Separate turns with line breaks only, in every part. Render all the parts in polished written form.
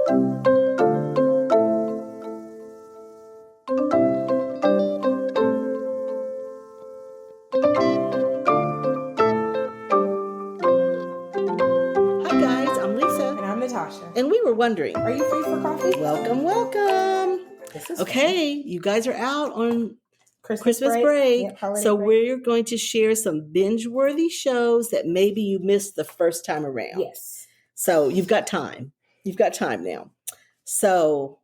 And we were wondering,
are you free for coffee?
Welcome. Okay, fun. You guys are out on Christmas break.
Yep,
so
break.
We're going to share some binge-worthy shows that maybe you missed the first time around.
Yes.
So you've got time. You've got time now. So,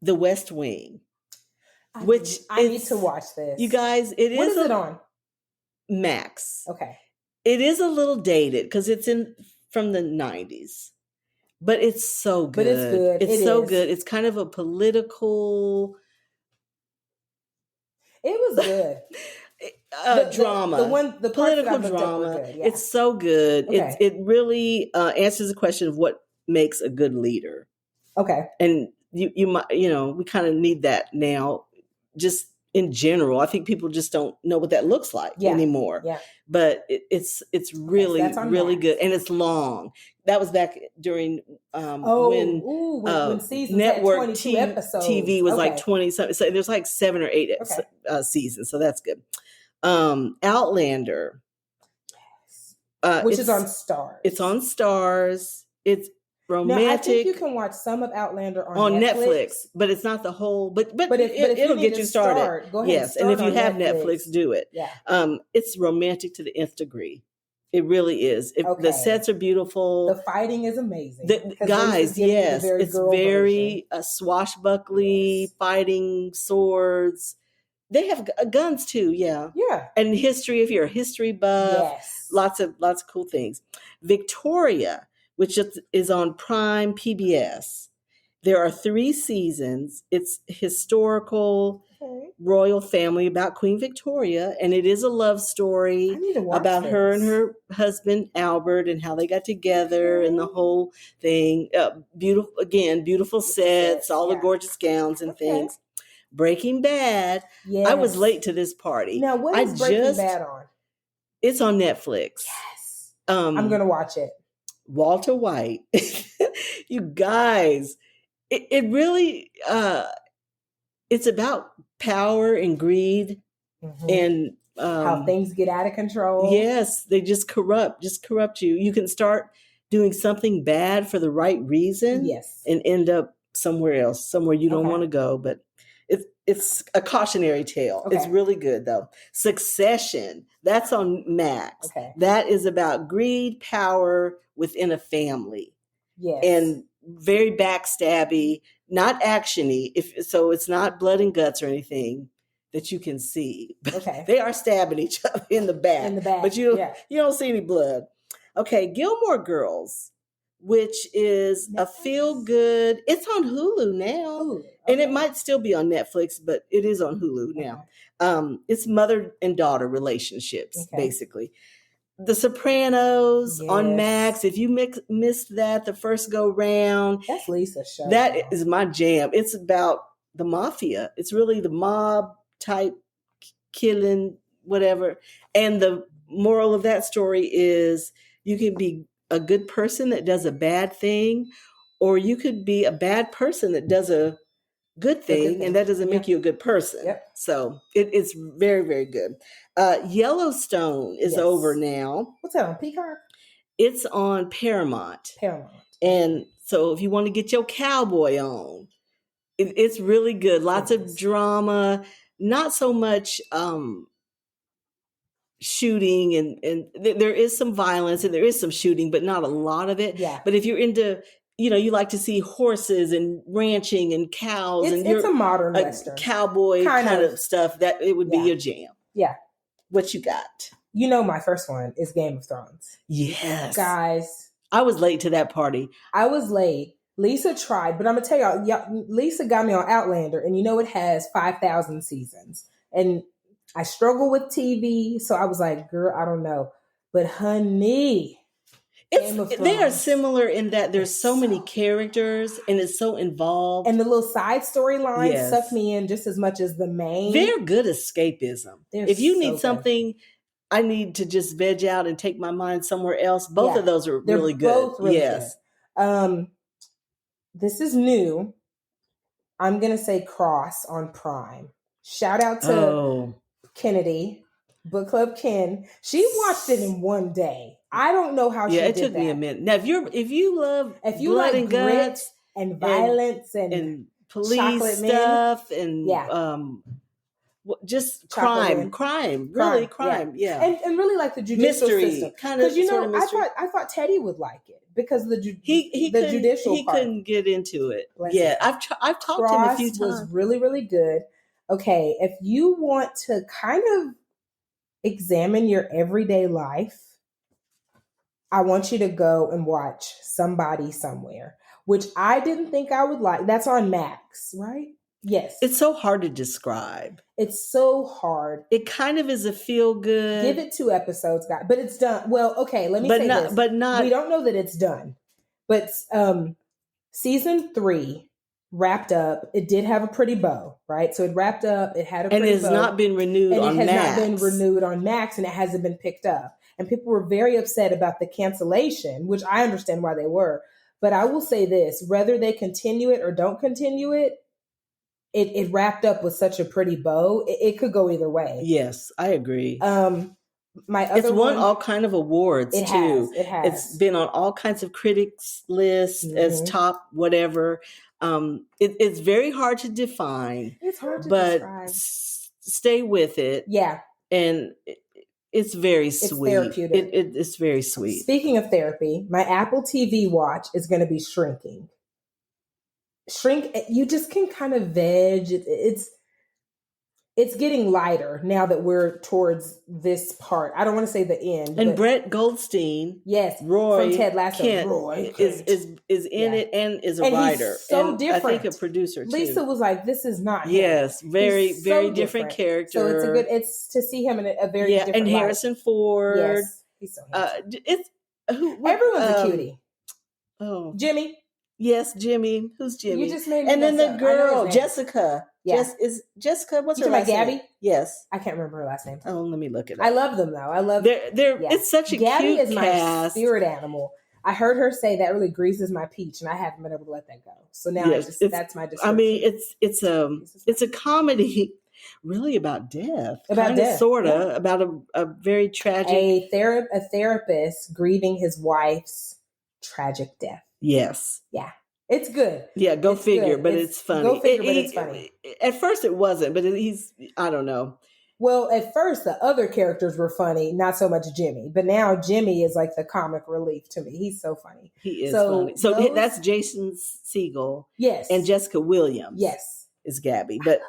The West Wing,
I need to watch this.
You guys,
what is it on?
Max.
Okay.
It is a little dated because it's from the 90s. But it's so good.
But it's good.
It's so good. It's kind of a political.
It was good.
Drama.
The
political drama.
Good, yeah.
It's so good.
Okay.
It really answers the question of what makes a good leader.
Okay.
And you might, we kind of need that now. Just in general, I think people just don't know what that looks like anymore.
Yeah.
But it's really really good, and it's long. That was back during when
seasons
network
had 22 episodes.
TV was like 20 something. So there's like 7 or 8 seasons. So that's good. Outlander,
which is on Starz.
It's on Starz. It's romantic.
Now, I think you can watch some of Outlander on
Netflix, but it's not the whole. But it'll get you started.
Go ahead.
Yes, and if you have Netflix, do it.
Yeah.
It's romantic to the nth degree. It really is. The sets are beautiful.
The fighting is amazing.
Guys, yes, it's very swashbuckly, fighting swords. They have guns too. Yeah.
Yeah.
And history. If you're a history buff, lots of cool things. Victoria, which is on Prime PBS. There are 3 seasons. It's historical royal family about Queen Victoria, and it is a love story about her and her husband Albert and how they got together and the whole thing. Beautiful sets, all the gorgeous gowns and things. Breaking Bad.
Yes.
I was late to this party.
Now, what is Breaking Bad on?
It's on Netflix.
Yes. I'm going to watch it.
Walter White. You guys, it really, it's about power and greed and
how things get out of control.
Yes, they just corrupt you. You can start doing something bad for the right reason and end up somewhere else, somewhere you don't want to go. But it's a cautionary tale. Okay. It's really good, though. Succession, that's on Max.
Okay.
That is about greed, power within a family.
Yes.
And very backstabby, not actiony. So it's not blood and guts or anything that you can see.
Okay.
They are stabbing each other in the back. But you don't see any blood. Okay, Gilmore Girls, which is a feel-good. It's on Hulu now. And it might still be on Netflix, but it is on Hulu now. It's mother and daughter relationships, basically. The Sopranos on Max. If you missed that the first go round.
That's Lisa's show.
That is my jam. It's about the mafia. It's really the mob type killing, whatever. And the moral of that story is you can be a good person that does a bad thing, or you could be a bad person that does a good thing, and that doesn't make you a good person.
Yep.
So it's very, very good. Yellowstone is over now.
What's that on Peacock?
It's on Paramount. And so if you want to get your cowboy on, it's really good. Lots of drama, not so much shooting, and there is some violence and there is some shooting, but not a lot of it.
Yeah.
But if you're into, you like to see horses and ranching and cows,
it's a modern Western
cowboy kind of stuff, that it would be your jam.
Yeah.
What you got?
My first one is Game of Thrones.
Yes.
Guys.
I was late to that party.
I was late. Lisa tried, but I'm going to tell y'all, Lisa got me on Outlander, and it has 5,000 seasons. And I struggle with TV, so I was like, girl, I don't know. But honey,
they are similar in that there's so many characters and it's so involved.
And the little side storylines suck me in just as much as the main.
They're good escapism. If you need something, I need to just veg out and take my mind somewhere else. Both of those are really good.
Both really good. this is new. I'm going to say Cross on Prime. Shout out to Kennedy, Book Club Ken. She watched it in one day. I don't know how she did that.
Yeah, it took me a minute. Now, if you love blood
like
and
grit
guts
and violence and
police stuff and just crime, yeah.
And really like the judicial system.
Kind of,
I thought Teddy would like it because the judicial
he couldn't get into it. I've talked to him a few times.
Was really, really good. Okay, if you want to kind of examine your everyday life, I want you to go and watch Somebody Somewhere, which I didn't think I would like. That's on Max, right? Yes.
It's so hard to describe.
It's so hard.
It kind of is a feel good.
Give it 2 episodes, guys. But it's done. Well, okay, let me say this.
But not.
We don't know that it's done. But season 3 wrapped up. It did have a pretty bow, right? So it wrapped up. It had a pretty bow.
And it has not been renewed on Max.
And it has not been renewed on Max, and it hasn't been picked up. And people were very upset about the cancellation, which I understand why they were. But I will say this, whether they continue it or don't continue it, it wrapped up with such a pretty bow. It could go either way.
Yes, I agree.
It's
won all kind of awards too.
It has.
It's been on all kinds of critics lists as top whatever. It's very hard to define.
It's hard to describe.
Stay with it.
Yeah.
And it's very sweet.
It's therapeutic.
It's very sweet.
Speaking of therapy, my Apple TV watch is going to be shrinking. You just can kind of veg. It's getting lighter now that we're towards this part. I don't want to say the end.
And Brett Goldstein,
Roy from Ted Lasso, Roy
is in it and is a writer.
He's so different.
I think a producer too.
Lisa was like, "This is not him."
Yes, very different character.
So it's to see him in a very different
and Harrison
light.
Ford.
Yes, he's so handsome. Everyone's a cutie.
Oh,
Jimmy.
Yes, Jimmy. Who's Jimmy?
You just made me
and then the girl, Jessica. Yes, is Jessica? What's her last name? Gabby? Yes,
I can't remember her last name.
Oh, let me look it up.
I love them though.
It's such a
Gabby
cute
is
cast.
My spirit animal. I heard her say that really greases my peach, and I haven't been able to let that go. So now that's my description. I
mean, it's a comedy. Really about death,
sorta
about a very tragic.
A therapist grieving his wife's tragic death.
Yes.
Yeah. It's good.
Yeah, it's figure, good. But it's funny.
Go figure, but it's funny.
At first it wasn't, but I don't know.
Well, at first the other characters were funny, not so much Jimmy. But now Jimmy is like the comic relief to me. He's so funny.
He is funny. So that's Jason Segel.
Yes.
And Jessica Williams.
Yes.
Is Gabby. But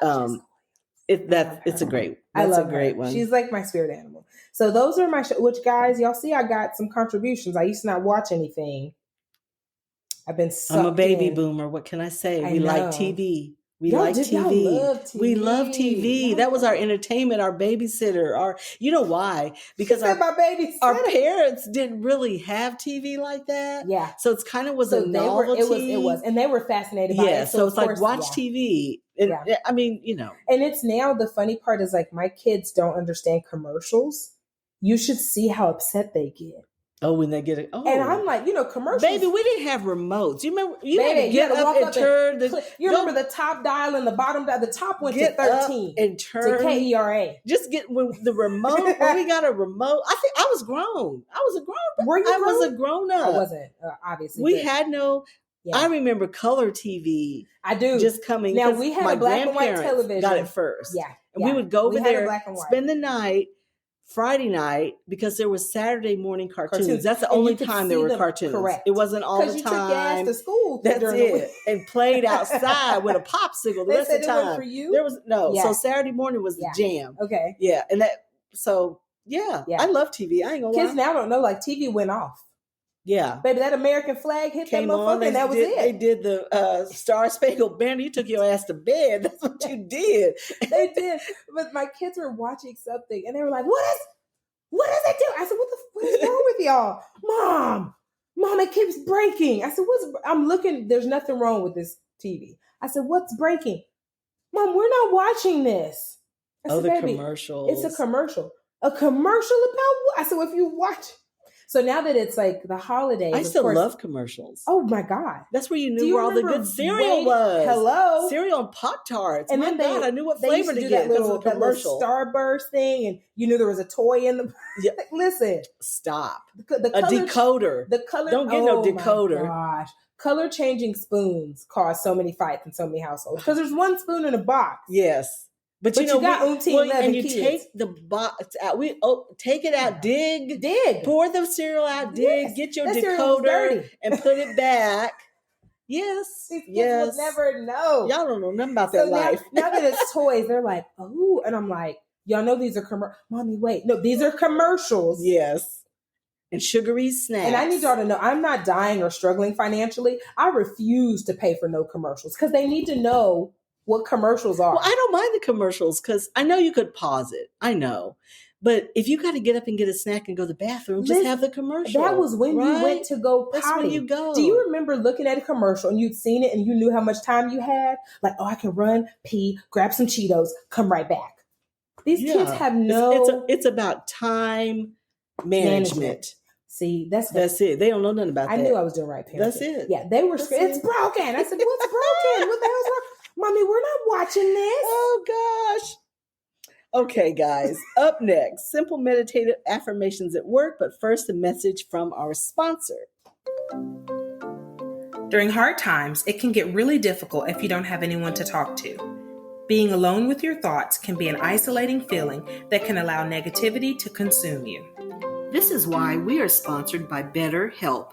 it's a great one.
She's like my spirit animal. So those are my which guys, y'all see I got some contributions. I used to not watch anything. I've been
I'm a baby boomer. What can I say? We like TV. We love TV. We love TV. That was our entertainment, our babysitter. You know why? Because our parents didn't really have TV like that.
Yeah.
So it's kind of was a novelty.
It was, and they were fascinated by it.
Yeah. So it's like watch TV. And, I mean,
And it's now the funny part is like my kids don't understand commercials. You should see how upset they get.
Oh, when they get it. Oh.
And I'm like, commercials.
Baby, we didn't have remotes. You remember? You had to get up and turn.
Remember the top dial and the bottom dial? The top went to 13.
And turn.
To KERA.
Just get the remote. When we got a remote. I think I was grown. I was a grown.
Were you grown?
I was a grown up.
I wasn't, obviously.
We had no. Yeah. I remember color TV.
I do.
Just coming.
Now, we had a black and white television.
Got it first.
Yeah.
And we would go over there, spend the night. Friday night, because there was Saturday morning cartoons. That's the only time there were cartoons.
Correct.
It wasn't all the time.
Because you took gas to school.
That's it. And played outside with a popsicle the rest of the time.
For you?
There was no. Yeah. So Saturday morning was the jam.
Okay.
Yeah, and that. So I love TV. I ain't gonna lie.
Kids now don't know. Like TV went off.
Yeah,
baby, that American flag hit that motherfucker, and that was it.
They did the Star Spangled Banner. You took your ass to bed. That's what you did.
They did. But my kids were watching something, and they were like, "What does it do?" I said, what is wrong with y'all? Mom, it keeps breaking. I said, I'm looking, there's nothing wrong with this TV. I said, what's breaking? Mom, we're not watching this. I said,
the commercials.
It's a commercial. A commercial about what? I said, well, if you watch. So now that it's like the holidays,
I still love commercials.
Oh my God.
That's where you knew where all the good cereal was.
Hello.
Cereal and Pop-Tarts.
And
my God, I knew what flavor to get
that little Starburst thing, and you knew there was a toy in the like, listen.
Stop.
The
a decoder.
The color
Don't get no decoder.
My gosh. Color changing spoons cause so many fights in so many households. Because there's one spoon in a box.
Yes. But you got and you kids. Take the box out. Take it out, dig, pour the cereal out, dig, get your decoder and put it back. Yes,
these kids will never know.
Y'all don't know nothing about that life.
Now that it's toys, they're like, oh, and I'm like, y'all know these are Mommy, wait, no, these are commercials.
Yes. And sugary snacks.
And I need y'all to know, I'm not dying or struggling financially. I refuse to pay for no commercials because they need to know what commercials are.
Well, I don't mind the commercials because I know you could pause it. I know. But if you got to get up and get a snack and go to the bathroom, just have the commercial.
That was when you went to go potty.
That's when you go.
Do you remember looking at a commercial and you'd seen it and you knew how much time you had? Like, oh, I can run, pee, grab some Cheetos, come right back. These kids have no...
It's about time management.
See, that's
it. They don't know nothing about that.
I knew I was doing right parenting.
That's it.
Yeah, they were scared. It's broken. I said, what's broken? What the hell's wrong? Mommy, we're not watching this.
Oh, gosh. Okay, guys. Up next, simple meditative affirmations at work. But first, a message from our sponsor.
During hard times, it can get really difficult if you don't have anyone to talk to. Being alone with your thoughts can be an isolating feeling that can allow negativity to consume you.
This is why we are sponsored by BetterHelp.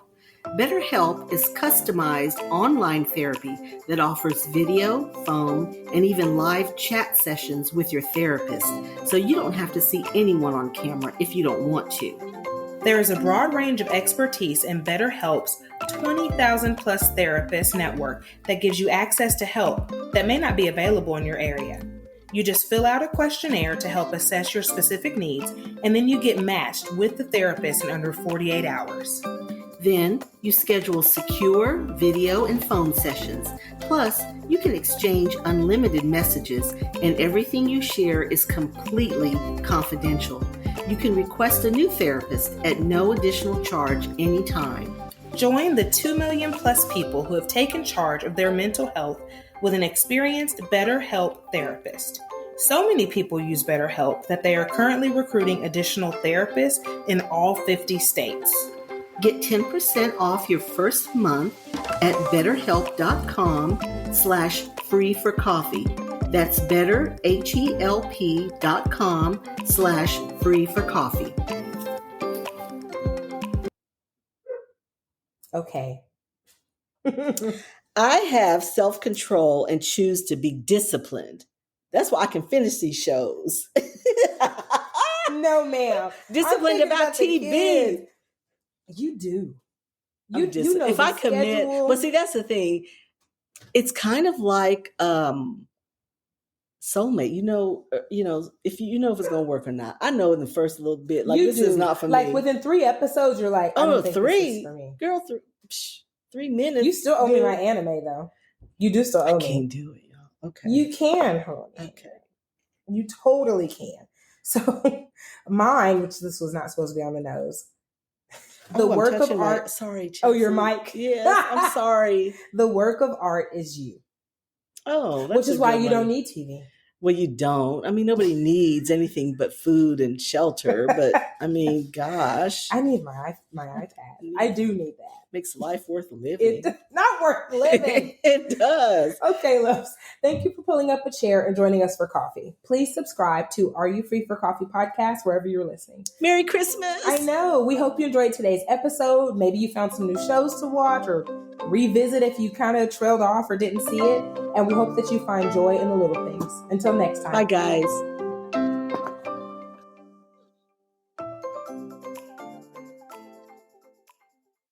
BetterHelp is customized online therapy that offers video, phone, and even live chat sessions with your therapist, so you don't have to see anyone on camera if you don't want to.
There is a broad range of expertise in BetterHelp's 20,000 plus therapist network that gives you access to help that may not be available in your area. You just fill out a questionnaire to help assess your specific needs, and then you get matched with the therapist in under 48 hours.
Then you schedule secure video and phone sessions. Plus, you can exchange unlimited messages, and everything you share is completely confidential. You can request a new therapist at no additional charge anytime.
Join the 2 million plus people who have taken charge of their mental health with an experienced BetterHelp therapist. So many people use BetterHelp that they are currently recruiting additional therapists in all 50 states.
Get 10% off your first month at betterhelp.com/free-for-coffee. That's betterhelp.com/free-for-coffee.
Okay.
I have self-control and choose to be disciplined. That's why I can finish these shows.
No, ma'am.
Disciplined about TV.
You do.
You know if I commit, well, see, that's the thing. It's kind of like soulmate. You know if if it's gonna work or not. I know in the first little bit, like this is not for me.
Like within 3 episodes, you're like, I don't think
3,
this is for me.
Girl, 3 minutes.
You still owe me my anime though. You do still owe me.
I can't do it, y'all. Okay,
you can.
Okay,
you totally can. So mine, which this was not supposed to be on the nose. The work of art.
Sorry, Chelsea.
Oh, your mic.
Yes, I'm sorry.
The work of art is you.
Oh, that's
which is why you don't need TV.
Well, you don't. I mean, nobody needs anything but food and shelter. But I mean, gosh,
I need my iPad. I do need that.
Makes life worth living.
Not worth living.
It does.
Okay, loves. Thank you for pulling up a chair and joining us for coffee. Please subscribe to Are You Free for Coffee podcast wherever you're listening.
Merry Christmas.
I know. We hope you enjoyed today's episode. Maybe you found some new shows to watch or revisit if you kind of trailed off or didn't see it. And we hope that you find joy in the little things. Until next time.
Bye, guys.